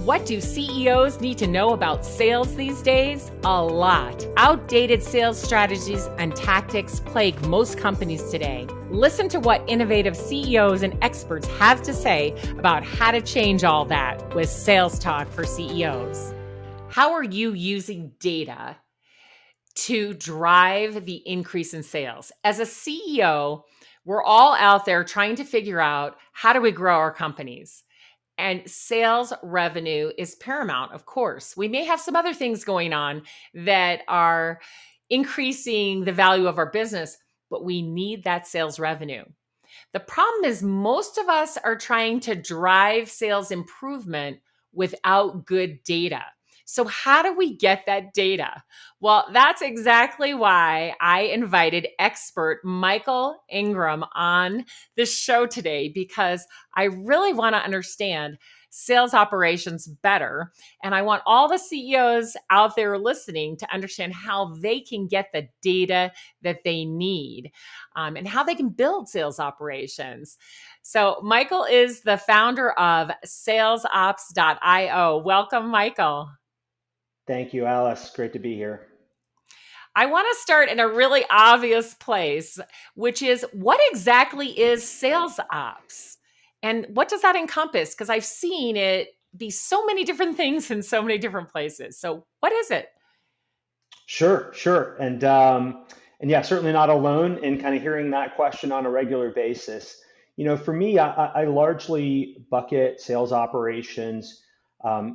What do CEOs need to know about sales these days? A lot. Outdated sales strategies and tactics plague most companies today. Listen to what innovative CEOs and experts have to say about how to change all that with Sales Talk for CEOs. How are you using data to drive the increase in sales? As a CEO, we're all out there trying to figure out how do we grow our companies. And sales revenue is paramount, of course. We may have some other things going on that are increasing the value of our business, but we need that sales revenue. The problem is most of us are trying to drive sales improvement without good data. So how do we get that data? Well, that's exactly why I invited expert Michael Ingram on this show today, because I really want to understand sales operations better. And I want all the CEOs out there listening to understand how they can get the data that they need and how they can build sales operations. So Michael is the founder of SalesOps.io. Welcome, Michael. Thank you, Alice. Great to be here. I want to start in a really obvious place, which is what exactly is sales ops? And what does that encompass? Because I've seen it be so many different things in so many different places. So what is it? Sure. And yeah, certainly not alone in kind of hearing that question on a regular basis. For me, I largely bucket sales operations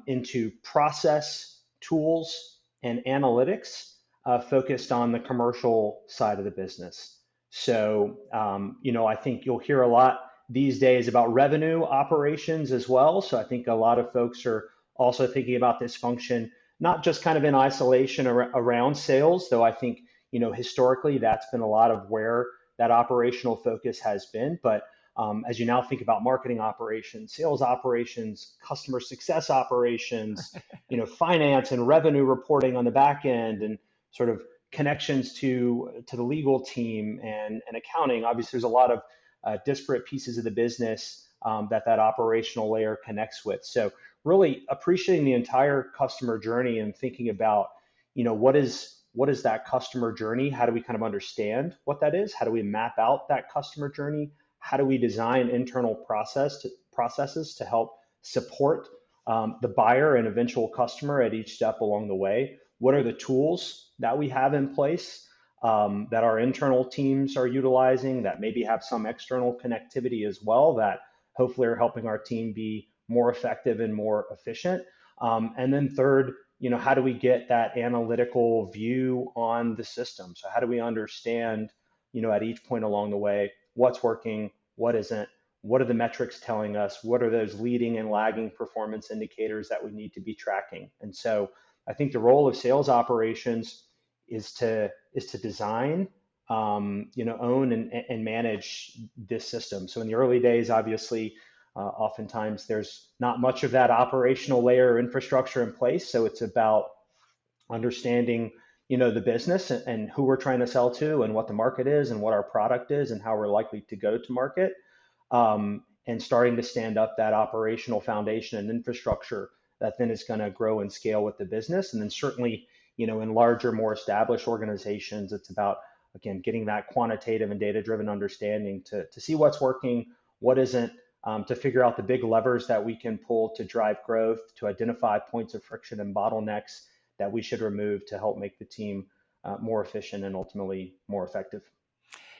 into process tools and analytics focused on the commercial side of the business. So, I think you'll hear a lot these days about revenue operations as well. So I think a lot of folks are also thinking about this function, not just kind of in isolation around sales, though I think, historically that's been a lot of where that operational focus has been. But as you now think about marketing operations, sales operations, customer success operations, finance and revenue reporting on the back end, and sort of connections to the legal team and accounting. Obviously, there's a lot of disparate pieces of the business that operational layer connects with. So really appreciating the entire customer journey and thinking about, what is that customer journey? How do we kind of understand what that is? How do we map out that customer journey? How do we design internal processes to help support the buyer and eventual customer at each step along the way? What are the tools that we have in place that our internal teams are utilizing that maybe have some external connectivity as well that hopefully are helping our team be more effective and more efficient? And then third, how do we get that analytical view on the system? So how do we understand, at each point along the way, what's working, what isn't, what are the metrics telling us, what are those leading and lagging performance indicators that we need to be tracking? And so I think the role of sales operations is to design, own and manage this system. So in the early days, obviously, oftentimes there's not much of that operational layer or infrastructure in place. So it's about understanding, the business and who we're trying to sell to and what the market is and what our product is and how we're likely to go to market, and starting to stand up that operational foundation and infrastructure that then is going to grow and scale with the business. And then certainly, in larger, more established organizations, it's about, again, getting that quantitative and data-driven understanding to see what's working, what isn't, to figure out the big levers that we can pull to drive growth, to identify points of friction and bottlenecks that we should remove to help make the team more efficient and ultimately more effective.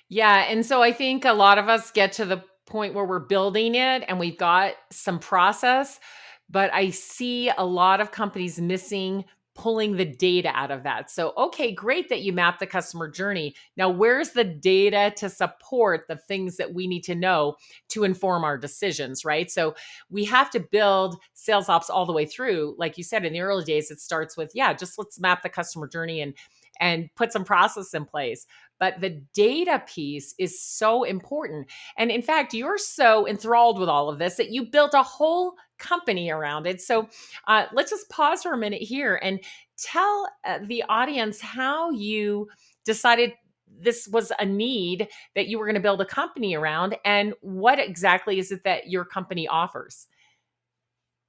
Yeah. And so I think a lot of us get to the point where we're building it and we've got some process, but I see a lot of companies missing pulling the data out of that. So, okay, great that you map the customer journey. Now, where's the data to support the things that we need to know to inform our decisions, right? So we have to build sales ops all the way through. Like you said, in the early days, it starts with, just let's map the customer journey and put some process in place. But the data piece is so important. And in fact, you're so enthralled with all of this that you built a whole company around it. So let's just pause for a minute here and tell the audience how you decided this was a need that you were going to build a company around, and what exactly is it that your company offers?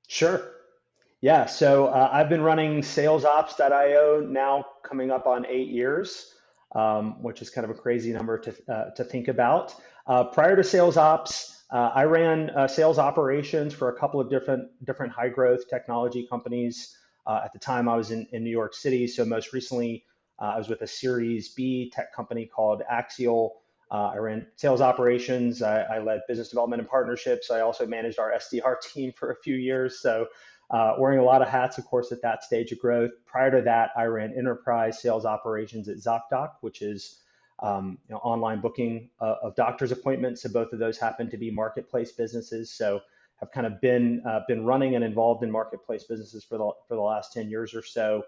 Sure. Yeah, so I've been running SalesOps.io now coming up on 8 years, which is kind of a crazy number to think about. Prior to SalesOps, I ran sales operations for a couple of different high growth technology companies. At the time, I was in New York City. So most recently, I was with a Series B tech company called Axial. I ran sales operations. I led business development and partnerships. I also managed our SDR team for a few years. So wearing a lot of hats, of course, at that stage of growth. Prior to that, I ran enterprise sales operations at Zocdoc, which is online booking of doctor's appointments. So both of those happen to be marketplace businesses. So have kind of been running and involved in marketplace businesses for the last 10 years or so.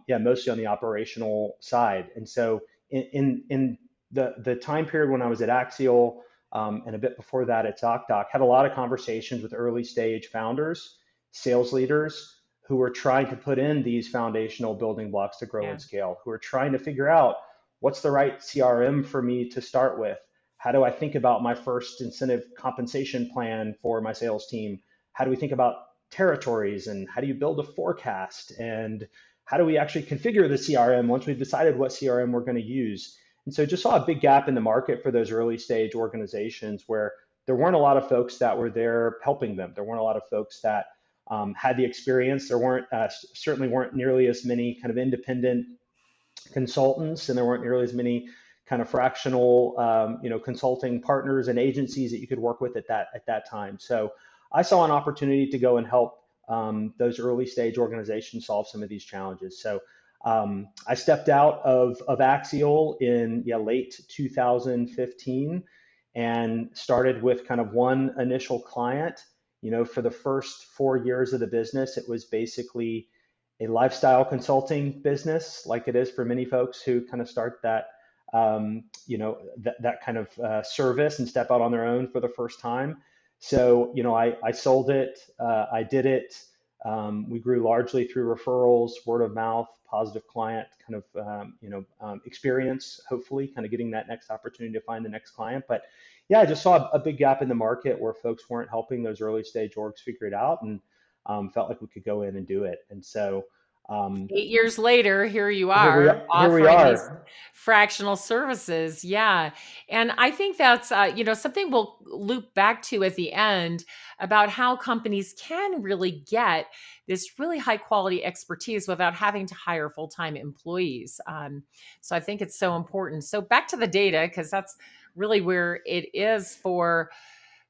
Yeah, mostly on the operational side. And so in the time period when I was at Axial and a bit before that at Zocdoc, had a lot of conversations with early stage founders, sales leaders who are trying to put in these foundational building blocks to grow Yeah. and scale, who are trying to figure out what's the right CRM for me to start with? How do I think about my first incentive compensation plan for my sales team? How do we think about territories and how do you build a forecast? And how do we actually configure the CRM once we've decided what CRM we're going to use? And so just saw a big gap in the market for those early stage organizations where there weren't a lot of folks that were there helping them. There weren't a lot of folks that had the experience. There weren't certainly weren't nearly as many kind of independent consultants, and there weren't nearly as many kind of fractional, consulting partners and agencies that you could work with at that time. So I saw an opportunity to go and help those early stage organizations solve some of these challenges. So I stepped out of Axial in late 2015 and started with kind of one initial client. For the first 4 years of the business, it was basically a lifestyle consulting business, like it is for many folks who kind of start that kind of service and step out on their own for the first time. So, I sold it, I did it. We grew largely through referrals, word of mouth, positive client kind of, experience, hopefully kind of getting that next opportunity to find the next client. But yeah, I just saw a big gap in the market where folks weren't helping those early stage orgs figure it out, and felt like we could go in and do it. And so, um, 8 years later, here you here we are are. Here we offering these are. fractional services. Yeah. And I think that's, something we'll loop back to at the end about how companies can really get this really high quality expertise without having to hire full time employees. So I think it's so important. So back to the data, because that's really where it is for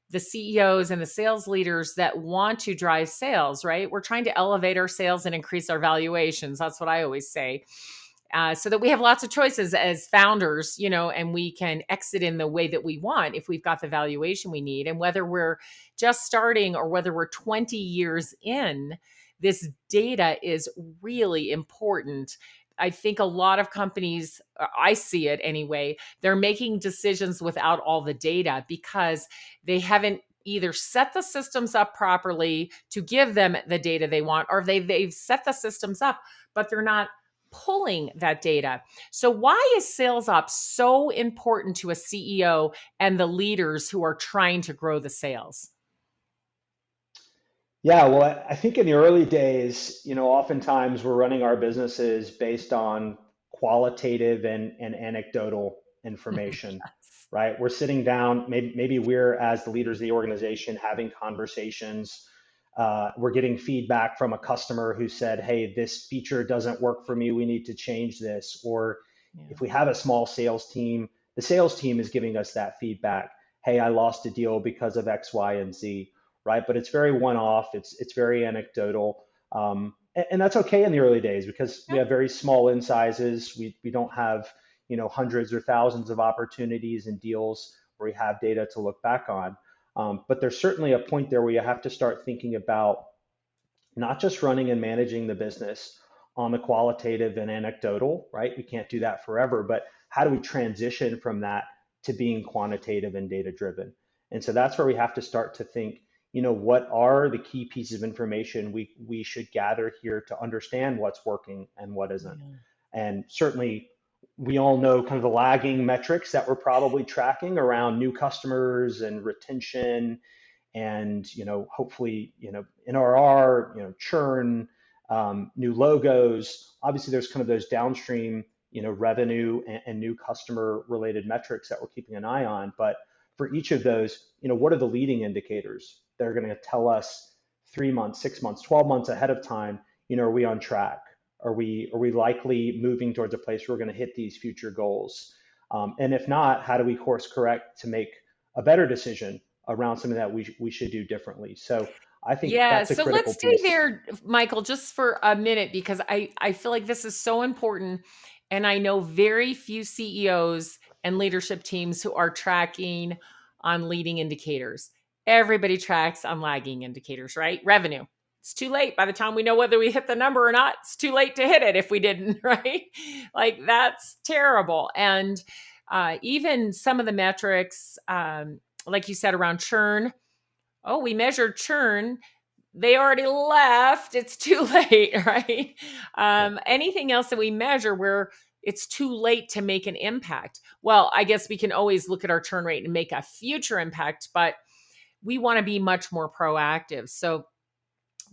the CEOs and the sales leaders that want to drive sales, right? We're trying to elevate our sales and increase our valuations. That's what I always say. So that we have lots of choices as founders, and we can exit in the way that we want if we've got the valuation we need. And whether we're just starting or whether we're 20 years in, this data is really important. I think a lot of companies, I see it anyway, they're making decisions without all the data because they haven't either set the systems up properly to give them the data they want, or they've set the systems up, but they're not pulling that data. So why is sales ops so important to a CEO and the leaders who are trying to grow the sales? Yeah, well, I think in the early days, oftentimes we're running our businesses based on qualitative and anecdotal information, right? We're sitting down, maybe we're, as the leaders of the organization, having conversations. We're getting feedback from a customer who said, hey, this feature doesn't work for me. We need to change this. Or Yeah. if we have a small sales team, the sales team is giving us that feedback. Hey, I lost a deal because of X, Y, and Z, right? But it's very one-off. It's very anecdotal, and that's okay in the early days because we Yeah. have very small in sizes. We don't have hundreds or thousands of opportunities and deals where we have data to look back on. But there's certainly a point there where you have to start thinking about not just running and managing the business on the qualitative and anecdotal, right? We can't do that forever, but how do we transition from that to being quantitative and data driven? And so that's where we have to start to think, what are the key pieces of information we should gather here to understand what's working and what isn't? Yeah. And certainly we all know kind of the lagging metrics that we're probably tracking around new customers and retention and hopefully NRR, churn, new logos. Obviously, there's kind of those downstream revenue and new customer related metrics that we're keeping an eye on. But for each of those, what are the leading indicators that are going to tell us 3 months, 6 months, 12 months ahead of time? Are we on track? Are we likely moving towards a place where we're going to hit these future goals? And if not, how do we course correct to make a better decision around something that we should do differently? So I think Yeah, that's a so critical let's stay piece. there, Michael, just for a minute, because I feel like this is so important. And I know very few CEOs and leadership teams who are tracking on leading indicators. Everybody tracks on lagging indicators, right? Revenue. It's too late. By the time we know whether we hit the number or not, it's too late to hit it if we didn't, right? Like that's terrible. And even some of the metrics, like you said, around churn. Oh, we measured churn, they already left. It's too late, right? Yep. Anything else that we measure where it's too late to make an impact? Well, I guess we can always look at our churn rate and make a future impact, but we want to be much more proactive. So,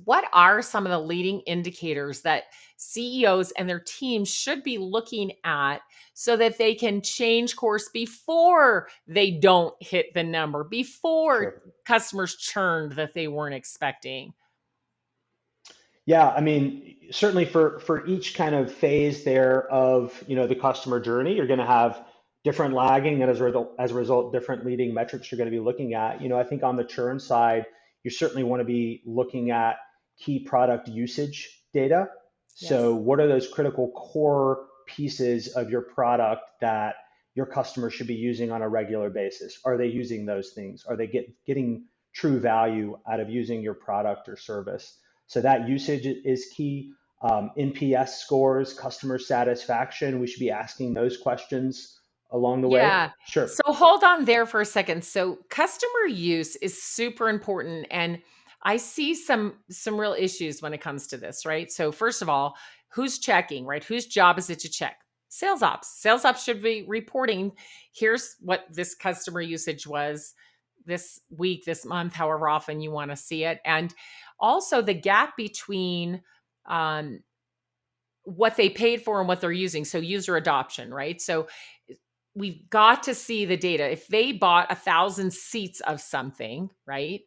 what are some of the leading indicators that CEOs and their teams should be looking at so that they can change course before they don't hit the number, before Sure. customers churned that they weren't expecting? Yeah, I mean, certainly for each kind of phase there of the customer journey, you're going to have different lagging, and as a result, different leading metrics you're going to be looking at. I think on the churn side, you certainly want to be looking at key product usage data. Yes. So, what are those critical core pieces of your product that your customers should be using on a regular basis? Are they using those things? Are they getting true value out of using your product or service? So that usage is key. NPS scores, customer satisfaction, we should be asking those questions along the way. Yeah. Sure. So hold on there for a second. So customer use is super important, and I see some real issues when it comes to this, right? So first of all, who's checking, right? Whose job is it to check? Sales ops. Sales ops should be reporting, here's what this customer usage was this week, this month, however often you want to see it. And also the gap between um, what they paid for and what they're using. So user adoption, right? So we've got to see the data. If they bought 1,000 seats of something, right?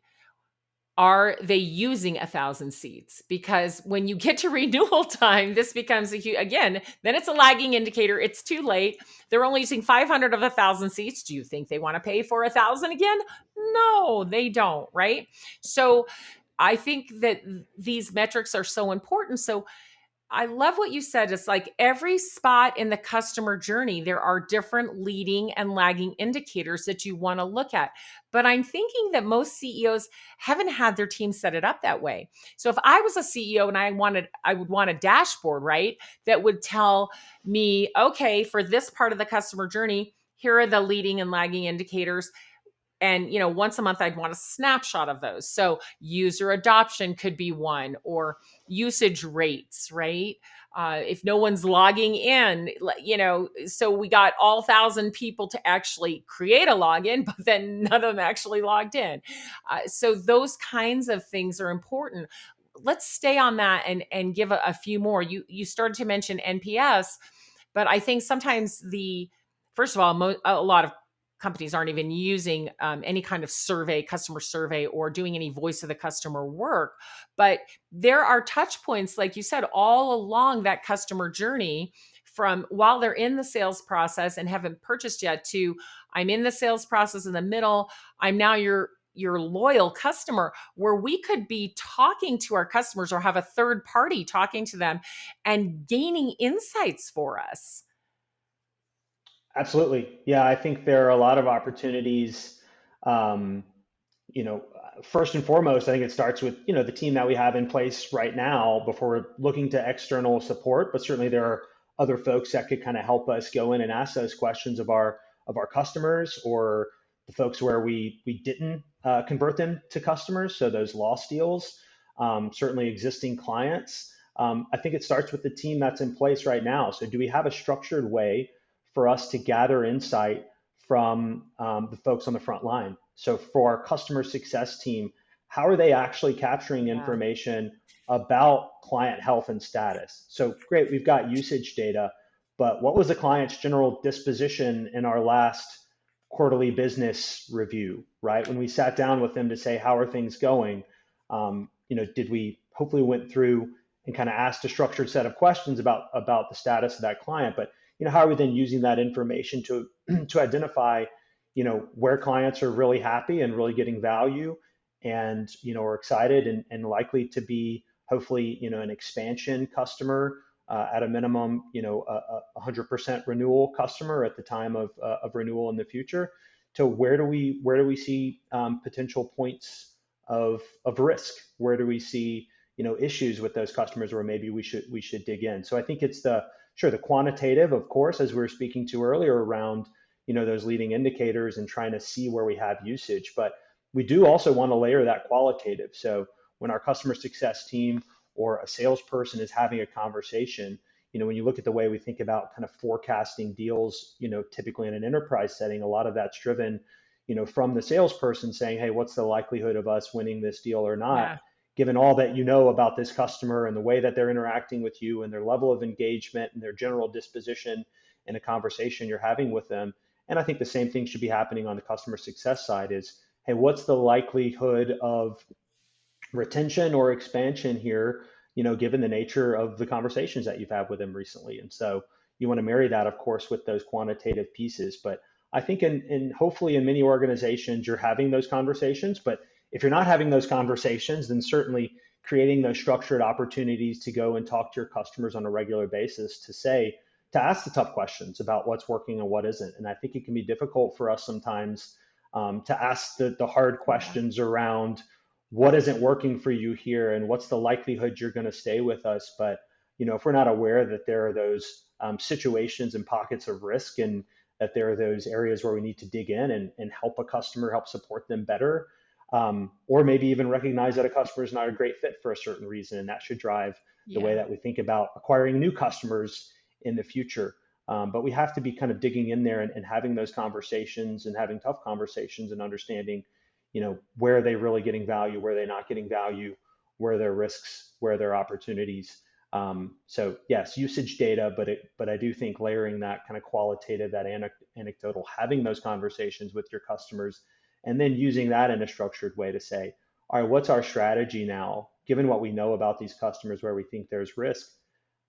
Are they using 1,000 seats? Because when you get to renewal time, this becomes a huge, again, then it's a lagging indicator. It's too late. They're only using 500 of 1,000 seats. Do you think they want to pay for 1,000 again? No, they don't, right? So I think that these metrics are so important. So I love what you said. It's like every spot in the customer journey, there are different leading and lagging indicators that you want to look at. But I'm thinking that most CEOs haven't had their team set it up that way. So if I was a CEO and I would want a dashboard, right? That would tell me, okay, for this part of the customer journey, here are the leading and lagging indicators. And once a month I'd want a snapshot of those. So user adoption could be one, or usage rates, right? If no one's logging in, so we got all 1,000 people to actually create a login, but then none of them actually logged in. So those kinds of things are important. Let's stay on that and give a few more. You started to mention NPS, but I think sometimes first of all, a lot of companies aren't even using any kind of customer survey, or doing any voice of the customer work. But there are touch points, like you said, all along that customer journey, from while they're in the sales process and haven't purchased yet, to I'm in the sales process in the middle, I'm now your loyal customer, where we could be talking to our customers or have a third party talking to them and gaining insights for us. Absolutely. Yeah, I think there are a lot of opportunities. Um, First and foremost, I think it starts with the team that we have in place right now before we're looking to external support. But certainly there are other folks that could kind of help us go in and ask those questions of our customers, or the folks where we didn't convert them to customers. So those lost deals, certainly existing clients. I think it starts with the team that's in place right now. So do we have a structured way for us to gather insight from the folks on the front line? So for our customer success team, how are they actually capturing Yeah. information about client health and status? So great, we've got usage data, but what was the client's general disposition in our last quarterly business review, right? When we sat down with them to say, how are things going? Did we hopefully went through and kind of asked a structured set of questions about the status of that client, but how are we then using that information to to identify, where clients are really happy and really getting value and, are excited and likely to be hopefully, an expansion customer at a minimum, a 100% renewal customer at the time of renewal in the future. To where do we see potential points of risk? Where do we see issues with those customers where maybe we should dig in? So I think it's the quantitative, of course, as we were speaking to earlier around those leading indicators and trying to see where we have usage, but we do also want to layer that qualitative. So when our customer success team or a salesperson is having a conversation, when you look at the way we think about kind of forecasting deals, typically in an enterprise setting, a lot of that's driven, from the salesperson saying, hey, what's the likelihood of us winning this deal or not, Yeah. given all that you know about this customer and the way that they're interacting with you and their level of engagement and their general disposition in a conversation you're having with them. And I think the same thing should be happening on the customer success side is, hey, what's the likelihood of retention or expansion here, given the nature of the conversations that you've had with them recently. And so you want to marry that, of course, with those quantitative pieces. But I think in hopefully in many organizations, you're having those conversations. But if you're not having those conversations, then certainly creating those structured opportunities to go and talk to your customers on a regular basis to ask the tough questions about what's working and what isn't. And I think it can be difficult for us sometimes to ask the hard Yeah. questions around what isn't working for you here and what's the likelihood you're going to stay with us. But if we're not aware that there are those situations and pockets of risk and that there are those areas where we need to dig in and help a customer, help support them better, or maybe even recognize that a customer is not a great fit for a certain reason, and that should drive the way Yeah. that we think about acquiring new customers in the future. But we have to be kind of digging in there and having those conversations and having tough conversations and understanding, where are they really getting value, where are they not getting value, where are their risks, where are their opportunities. So yes, usage data, but I do think layering that kind of qualitative, that anecdotal, having those conversations with your customers, and then using that in a structured way to say, all right, what's our strategy now, given what we know about these customers, where we think there's risk?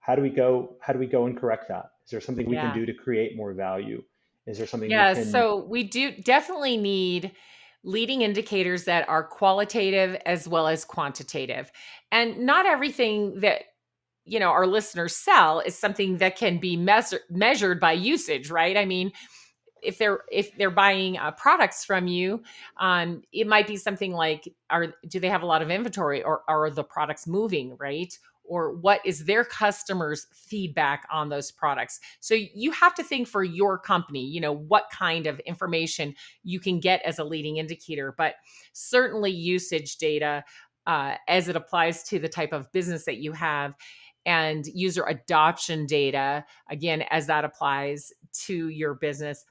How do we go and correct that? Is there something we can Yeah. do to create more value? Is there something we Yeah. can? So we do definitely need leading indicators that are qualitative as well as quantitative. And not everything that our listeners sell is something that can be measured by usage, right? I mean, if they're buying products from you, it might be something like, do they have a lot of inventory, or are the products moving, right? Or what is their customers' feedback on those products? So you have to think for your company, what kind of information you can get as a leading indicator. But certainly usage data, as it applies to the type of business that you have, and user adoption data, again, as that applies to your business.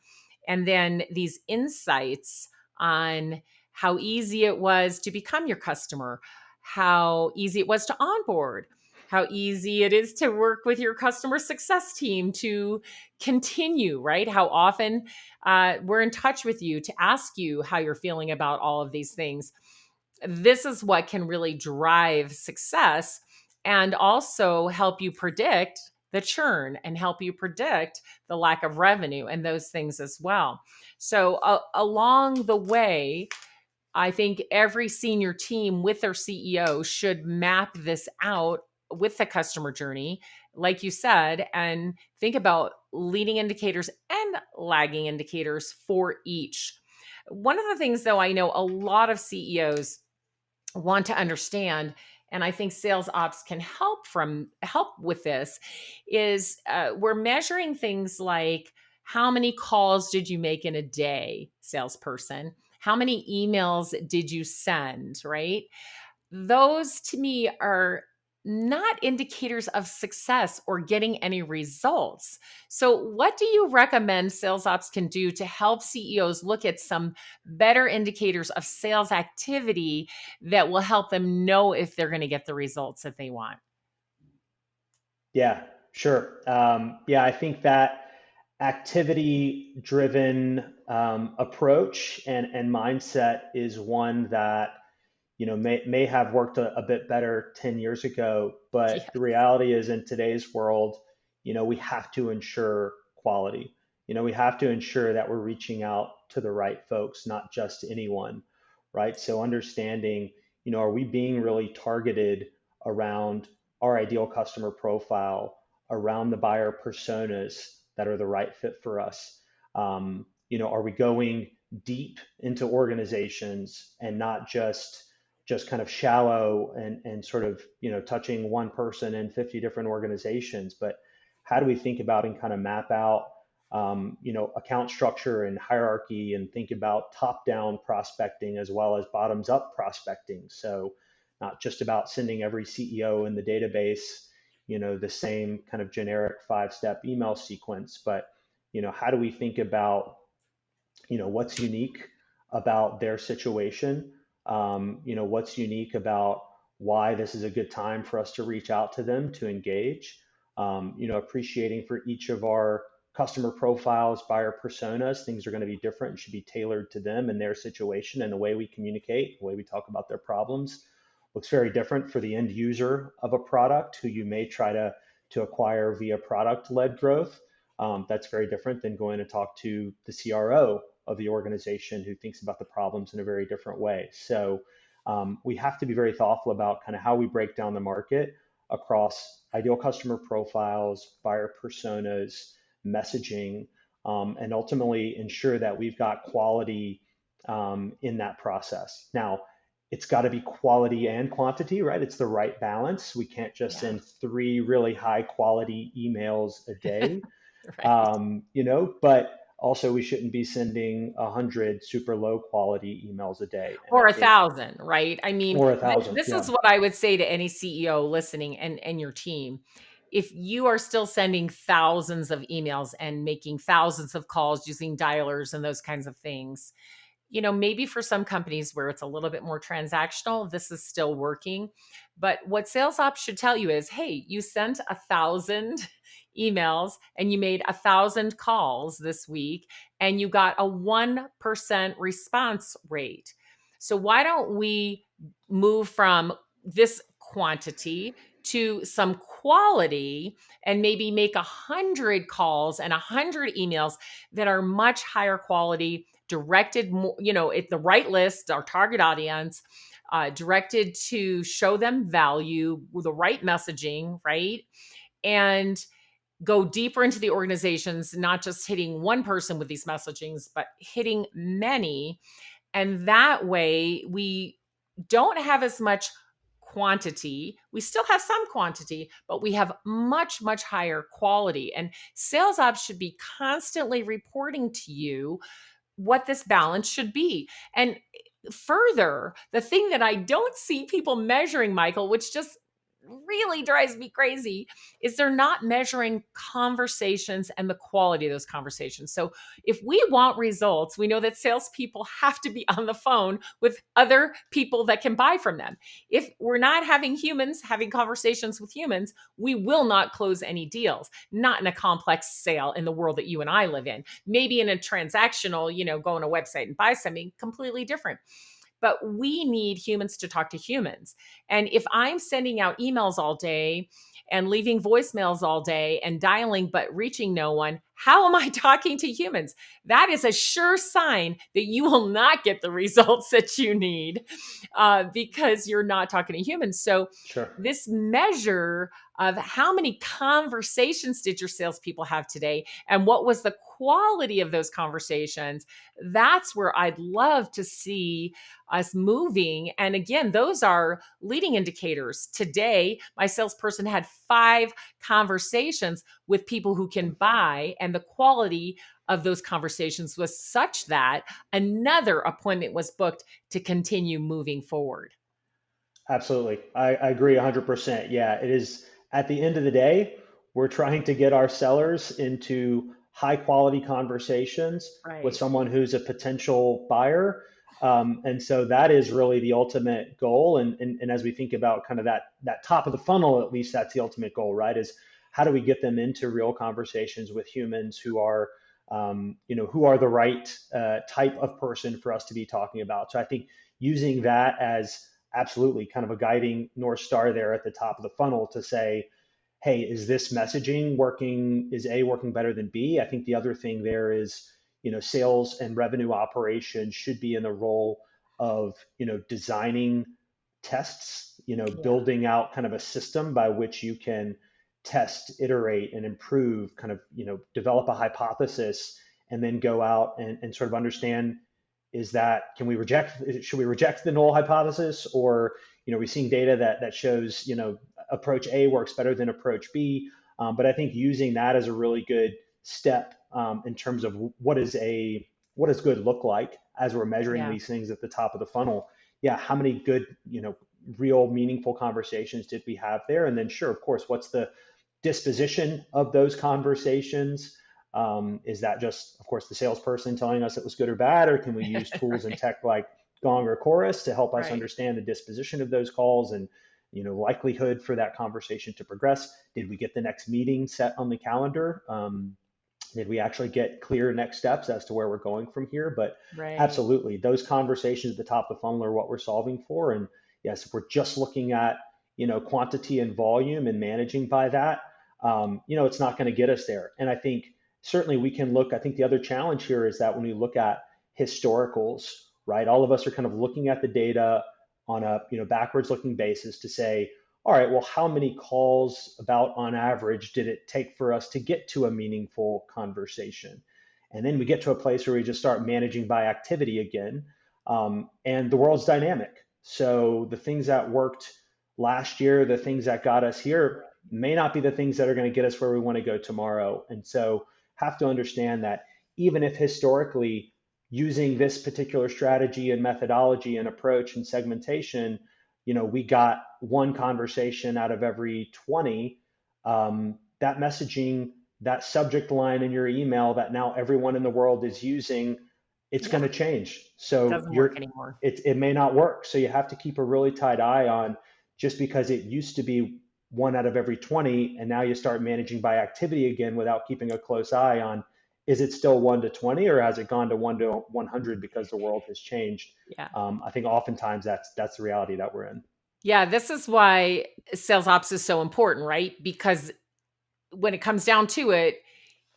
And then these insights on how easy it was to become your customer, how easy it was to onboard, how easy it is to work with your customer success team to continue, right? How often we're in touch with you to ask you how you're feeling about all of these things. This is what can really drive success and also help you predict the churn and help you predict the lack of revenue and those things as well. So, along the way, I think every senior team with their CEO should map this out with the customer journey, like you said, and think about leading indicators and lagging indicators for each. One of the things, though, I know a lot of CEOs want to understand, and I think sales ops can help with this, is we're measuring things like, how many calls did you make in a day, salesperson? How many emails did you send, right? Those to me are not indicators of success or getting any results. So, what do you recommend sales ops can do to help CEOs look at some better indicators of sales activity that will help them know if they're going to get the results that they want? Yeah, sure. Yeah, I think that activity-driven approach and mindset is one that may have worked a bit better 10 years ago, but Yeah. the reality is in today's world, we have to ensure quality. We have to ensure that we're reaching out to the right folks, not just anyone, right? So understanding, are we being really targeted around our ideal customer profile, around the buyer personas that are the right fit for us? Are we going deep into organizations and not just kind of shallow and sort of touching one person in 50 different organizations, but how do we think about and kind of map out account structure and hierarchy and think about top down prospecting as well as bottoms up prospecting? So not just about sending every CEO in the database the same kind of generic 5-step email sequence, but how do we think about what's unique about their situation, what's unique about why this is a good time for us to reach out to them to engage, appreciating for each of our customer profiles, buyer personas, things are going to be different and should be tailored to them and their situation, and the way we communicate, the way we talk about their problems looks very different for the end user of a product who you may try to acquire via product led growth. That's very different than going to talk to the CRO of the organization who thinks about the problems in a very different way. So we have to be very thoughtful about kind of how we break down the market across ideal customer profiles, buyer personas, messaging, and ultimately ensure that we've got quality in that process. Now, it's got to be quality and quantity, right? It's the right balance. We can't just Yeah. send 3 really high quality emails a day, Right. but also we shouldn't be sending 100 super low quality emails a day. And I Or a think, thousand, right? I mean, or 1,000, this is yeah. what I would say to any CEO listening and your team. If you are still sending thousands of emails and making thousands of calls using dialers and those kinds of things, maybe for some companies where it's a little bit more transactional, this is still working. But what sales ops should tell you is, hey, you sent 1,000 emails and you made 1,000 calls this week and you got a 1% response rate. So why don't we move from this quantity to some quality and maybe make 100 calls and 100 emails that are much higher quality, directed at the right list, our target audience, directed to show them value with the right messaging, right? And go deeper into the organizations, not just hitting one person with these messagings, but hitting many. And that way we don't have as much quantity. We still have some quantity, but we have much, much higher quality. And sales ops should be constantly reporting to you what this balance should be. And further, the thing that I don't see people measuring, Michael, which just really drives me crazy, is they're not measuring conversations and the quality of those conversations. So if we want results, we know that salespeople have to be on the phone with other people that can buy from them. If we're not having humans having conversations with humans, we will not close any deals, not in a complex sale in the world that you and I live in. Maybe in a transactional, go on a website and buy something completely different. But we need humans to talk to humans. And if I'm sending out emails all day and leaving voicemails all day and dialing but reaching no one, how am I talking to humans? That is a sure sign that you will not get the results that you need because you're not talking to humans. So, Sure. this measure of how many conversations did your salespeople have today and what was the quality of those conversations, that's where I'd love to see us moving. And again, those are leading indicators. Today, my salesperson had 5 conversations with people who can buy, and the quality of those conversations was such that another appointment was booked to continue moving forward. Absolutely. I agree 100%. Yeah, it is at the end of the day, we're trying to get our sellers into high quality conversations with Right. someone who's a potential buyer. And so that is really the ultimate goal. And as we think about kind of that top of the funnel, at least that's the ultimate goal, right? Is how do we get them into real conversations with humans who are, who are the right type of person for us to be talking about. So I think using that as absolutely kind of a guiding North Star there at the top of the funnel to say, hey, is this messaging working? Is A working better than B? I think the other thing there is, sales and revenue operations should be in the role of, designing tests, Yeah. building out kind of a system by which you can test, iterate, and improve, kind of, develop a hypothesis and then go out and sort of understand, is that, should we reject the null hypothesis, or we're seeing data that shows approach A works better than approach B. But I think using that as a really good step in terms of what does good look like as we're measuring Yeah. these things at the top of the funnel. Yeah, how many good real meaningful conversations did we have there? And then sure, of course, what's the disposition of those conversations? Is that just, of course, the salesperson telling us it was good or bad, or can we use tools and Right. tech like Gong or Chorus to help us Right. understand the disposition of those calls and likelihood for that conversation to progress? Did we get the next meeting set on the calendar? Did we actually get clear next steps as to where we're going from here? But Right. absolutely, those conversations at the top of the funnel are what we're solving for. And yes, if we're just looking at quantity and volume and managing by that, it's not going to get us there. And I think certainly we can look. I think the other challenge here is that when we look at historicals, right, all of us are kind of looking at the data on a backwards looking basis to say, all right, well, how many calls about on average did it take for us to get to a meaningful conversation? And then we get to a place where we just start managing by activity again. And the world's dynamic. So the things that worked last year, the things that got us here, may not be the things that are going to get us where we want to go tomorrow. And so have to understand that even if historically using this particular strategy and methodology and approach and segmentation, we got one conversation out of every 20. That messaging, that subject line in your email that now everyone in the world is using, it's going Yeah. to change. So Doesn't work anymore. it may not work. So you have to keep a really tight eye on, just because it used to be one out of every 20, and now you start managing by activity again without keeping a close eye on, is it still 1 to 20, or has it gone to 1 to 100 because the world has changed? Yeah. I think oftentimes that's the reality that we're in. Yeah. This is why sales ops is so important, right? Because when it comes down to it,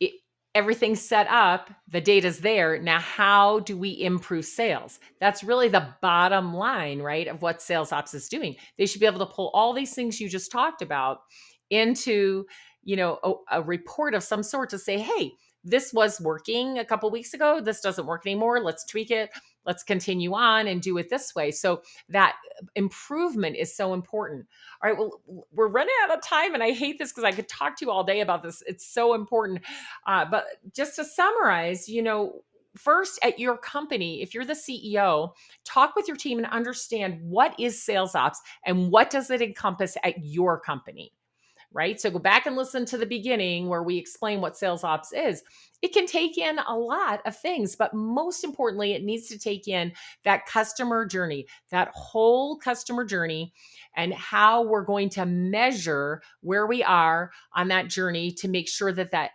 it everything's set up, the data's there. Now, how do we improve sales? That's really the bottom line, right, of what sales ops is doing. They should be able to pull all these things you just talked about into, a report of some sort to say, hey, this was working a couple weeks ago. This doesn't work anymore. Let's tweak it. Let's continue on and do it this way. So that improvement is so important. All right. Well, we're running out of time, and I hate this because I could talk to you all day about this. It's so important. But just to summarize, first at your company, if you're the CEO, talk with your team and understand what is sales ops and what does it encompass at your company, right? So go back and listen to the beginning where we explain what sales ops is. It can take in a lot of things, but most importantly, it needs to take in that customer journey, that whole customer journey, and how we're going to measure where we are on that journey to make sure that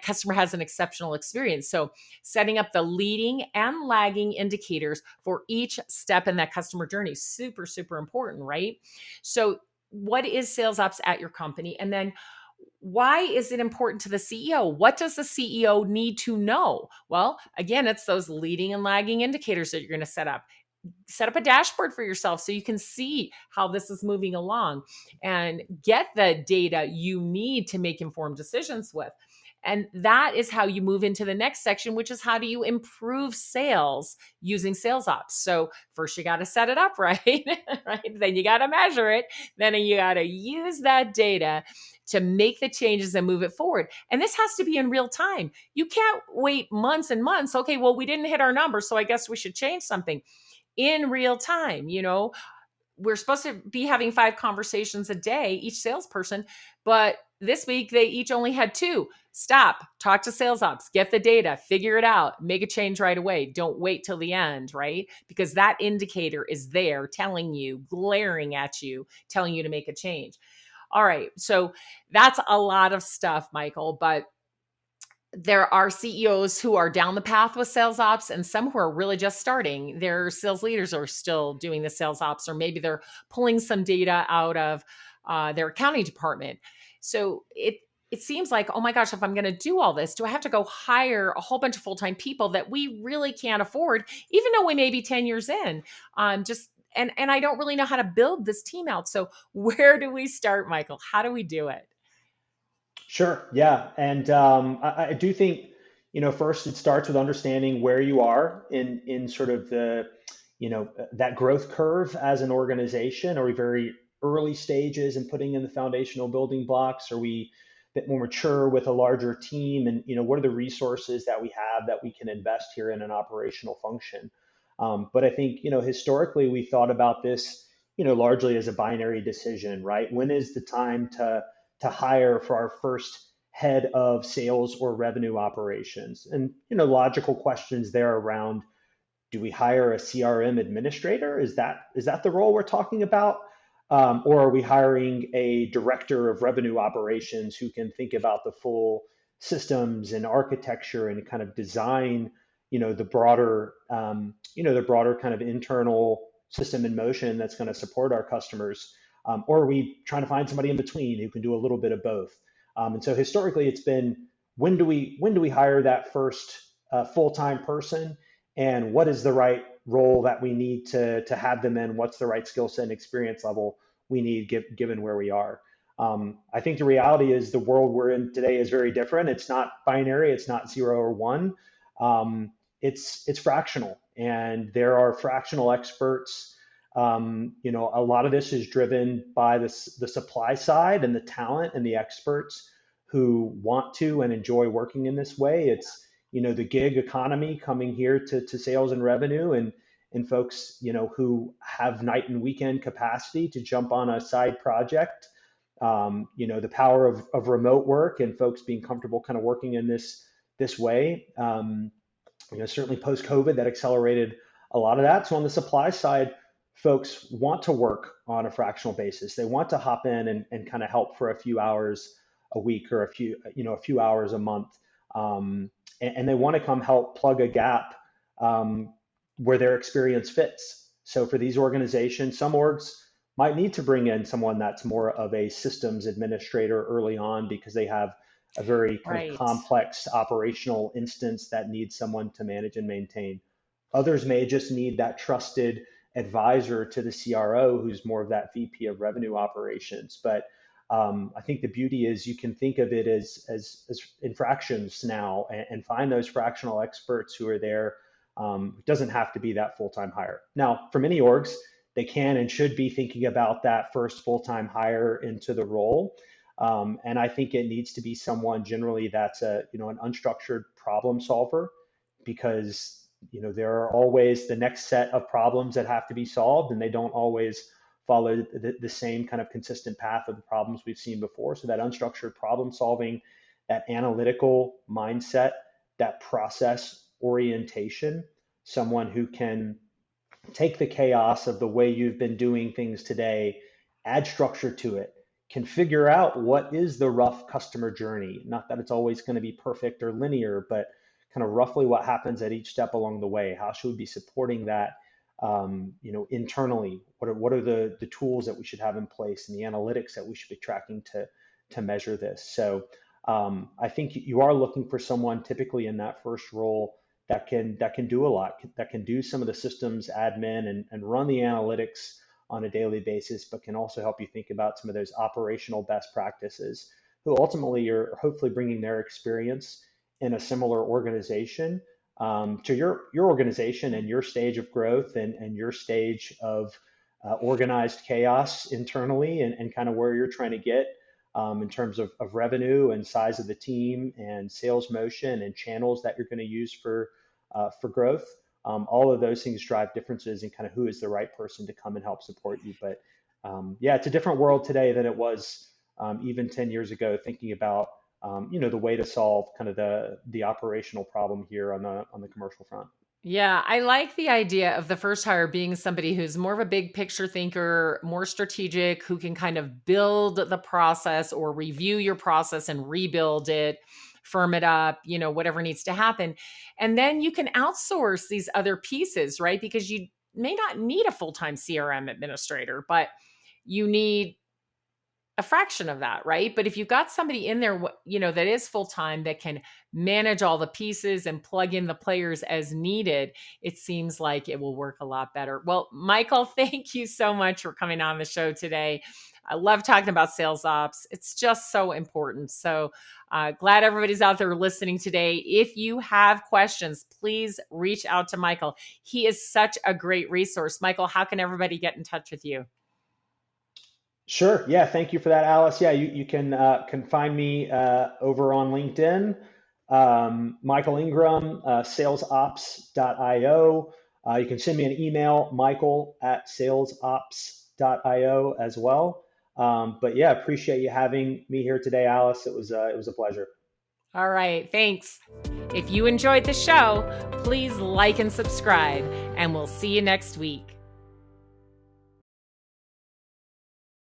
customer has an exceptional experience. So, setting up the leading and lagging indicators for each step in that customer journey, super, super important, right? So, what is sales ops at your company? And then why is it important to the CEO? What does the CEO need to know? Well, again, it's those leading and lagging indicators that you're going to set up. Set up a dashboard for yourself so you can see how this is moving along and get the data you need to make informed decisions with. And that is how you move into the next section, which is how do you improve sales using sales ops? So first you got to set it up right, right? Then you got to measure it. Then you got to use that data to make the changes and move it forward. And this has to be in real time. You can't wait months and months. Okay, well, we didn't hit our number, so I guess we should change something in real time. we're supposed to be having 5 conversations a day, each salesperson, but this week they each only had 2. Stop, talk to sales ops, get the data, figure it out, make a change right away. Don't wait till the end, right? Because that indicator is there telling you, glaring at you, telling you to make a change. All right. So that's a lot of stuff, Michael, but there are CEOs who are down the path with sales ops and some who are really just starting. Their sales leaders are still doing the sales ops, or maybe they're pulling some data out of their accounting department. So it seems like, oh my gosh, if I'm going to do all this, do I have to go hire a whole bunch of full-time people that we really can't afford, even though we may be 10 years in? Just and I don't really know how to build this team out. So where do we start, Michael? How do we do it? Sure. Yeah. And I do think, first it starts with understanding where you are in sort of that growth curve as an organization. Are we very early stages and putting in the foundational building blocks? Are we a bit more mature with a larger team? And, what are the resources that we have that we can invest here in an operational function? But I think, historically we thought about this, largely as a binary decision, right? When is the time to hire for our first head of sales or revenue operations? And logical questions there around, do we hire a CRM administrator? Is that the role we're talking about? Or are we hiring a director of revenue operations who can think about the full systems and architecture and kind of design, the broader kind of internal system in motion that's going to support our customers? Or are we trying to find somebody in between who can do a little bit of both? And so historically, it's been, when do we hire that first full-time person, and what is the right role that we need to have them in? What's the right skill set and experience level we need given where we are? I think the reality is the world we're in today is very different. It's not binary. It's not 0 or 1. It's fractional, and there are fractional experts. A lot of this is driven by the supply side and the talent and the experts who want to and enjoy working in this way. It's, the gig economy coming here to sales and revenue, and folks, who have night and weekend capacity to jump on a side project. The power of remote work and folks being comfortable kind of working in this way. Certainly post COVID, that accelerated a lot of that. So on the supply side, folks want to work on a fractional basis. They want to hop in and kind of help for a few hours a week, or a few hours a month. And they want to come help plug a gap where their experience fits. So for these organizations, some orgs might need to bring in someone that's more of a systems administrator early on because they have a very kind of Right. complex operational instance that needs someone to manage and maintain. Others may just need that trusted advisor to the CRO who's more of that VP of revenue operations. But I think the beauty is you can think of it as in fractions now, and find those fractional experts who are there. It doesn't have to be that full-time hire. Now, for many orgs, they can and should be thinking about that first full-time hire into the role. And I think it needs to be someone generally that's an unstructured problem solver, because there are always the next set of problems that have to be solved, and they don't always follow the same kind of consistent path of the problems we've seen before. So that unstructured problem solving, that analytical mindset, that process orientation, someone who can take the chaos of the way you've been doing things today, add structure to it, can figure out what is the rough customer journey. Not that it's always going to be perfect or linear, but kind of roughly what happens at each step along the way. How should we be supporting that, internally? What are the tools that we should have in place, and the analytics that we should be tracking to measure this? So I think you are looking for someone typically in that first role that can do a lot, that can do some of the systems admin and run the analytics on a daily basis, but can also help you think about some of those operational best practices, who ultimately are hopefully bringing their experience in a similar organization, to your organization and your stage of growth, and your stage of organized chaos internally, and kind of where you're trying to get, in terms of revenue and size of the team and sales motion and channels that you're going to use for growth. All of those things drive differences in kind of who is the right person to come and help support you. But yeah, it's a different world today than it was even 10 years ago, thinking about the way to solve kind of the operational problem here on the commercial front. Yeah, I like the idea of the first hire being somebody who's more of a big picture thinker, more strategic, who can kind of build the process or review your process and rebuild it, firm it up, whatever needs to happen. And then you can outsource these other pieces, right? Because you may not need a full-time CRM administrator, but you need a fraction of that, right? But if you've got somebody in there, that is full time that can manage all the pieces and plug in the players as needed, it seems like it will work a lot better. Well, Michael, thank you so much for coming on the show today. I love talking about sales ops. It's just so important. So glad everybody's out there listening today. If you have questions, please reach out to Michael. He is such a great resource. Michael, how can everybody get in touch with you? Sure. Yeah. Thank you for that, Alice. Yeah, you can find me over on LinkedIn, Michael Ingram, salesops.io. You can send me an email, Michael at salesops.io as well. But yeah, appreciate you having me here today, Alice. It was a pleasure. All right, thanks. If you enjoyed the show, please like and subscribe, and we'll see you next week.